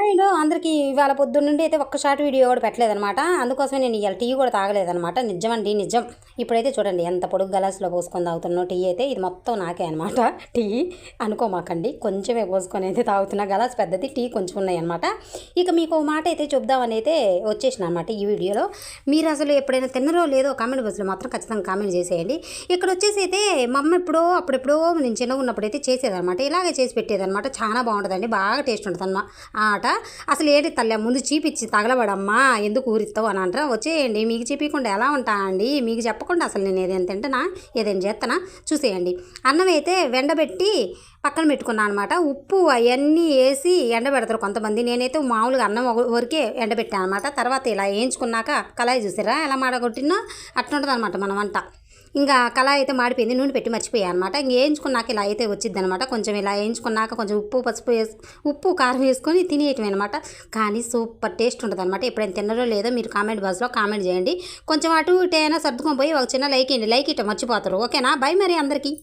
నేను అందరికీ ఇవాళ పొద్దున్నుండి అయితే ఒక్క షార్ట్ వీడియో కూడా పెట్టలేదనమాట. అందుకోసమే నేను ఇవాళ టీ కూడా తాగలేదనమాట. నిజమండి నిజం. ఇప్పుడైతే చూడండి ఎంత పొడుగు గలాస్లో పోసుకొని తాగుతున్నా టీ అయితే. ఇది మొత్తం నాకే అనమాట టీ అనుకోమాకండి. కొంచెమే పోసుకొని అయితే తాగుతున్నా. గలాస్ పెద్దది, టీ కొంచెం ఉన్నాయన్నమాట. ఇక మీకు మాట అయితే చెప్దామని అయితే వచ్చేసిన అనమాట ఈ వీడియోలో. మీరు అసలు ఎప్పుడైనా తిన్నరో లేదో కామెంట్ బాక్స్లో మాత్రం ఖచ్చితంగా కామెంట్ చేసేయండి. ఇక్కడ వచ్చేసి అయితే మా అమ్మ అప్పుడెప్పుడో నేను చిన్నగా ఉన్నప్పుడు అయితే చేసేదనమాట. ఇలాగే చేసి పెట్టేదనమాట. చాలా బాగుంటుందండి, బాగా టేస్ట్ ఉంటుంది అన్నమాట. అసలు ఏంటి తల్లి ముందు చీపిచ్చి తగలబడమ్మా, ఎందుకు ఊరిస్తావు అని అంటారా. వచ్చేయండి, మీకు చీపకుండా ఎలా ఉంటా అండి, మీకు చెప్పకుండా అసలు నేను ఏదైనా తింటానా ఏదైనా చేస్తానా చూసేయండి. అన్నం అయితే వెండబెట్టి పక్కన పెట్టుకున్నాను అనమాట. ఉప్పు అవన్నీ వేసి ఎండబెడతారు కొంతమంది. నేనైతే మామూలుగా అన్నం వరకే ఎండబెట్టాను అనమాట. తర్వాత ఇలా వేయించుకున్నాక కళాయి చూసారా ఎలా మాడగొట్టినా అట్లుంటుంది అనమాట మన వంట. ఇంకా కళాయి అయితే మాడిపోయింది, నూనె పెట్టి మర్చిపోయాను అనమాట. ఇంక వేయించుకున్నాక ఇలా అయితే వచ్చింది అనమాట. కొంచెం ఇలా వేయించుకున్నాక కొంచెం ఉప్పు కారం వేసుకొని తినేయటం అనమాట. కానీ సూపర్ టేస్ట్ ఉంటుంది అనమాట. ఎప్పుడైనా తిన్నరో లేదో మీరు కామెంట్ బాక్స్లో కామెంట్ చేయండి. కొంచెం అటు ఇటు అయినా సర్దుకొని పోయి ఒక చిన్న లైక్ ఇవ్వండి. లైక్ ఇట్ట మర్చిపోతారు. ఓకేనా? బై మరి అందరికీ.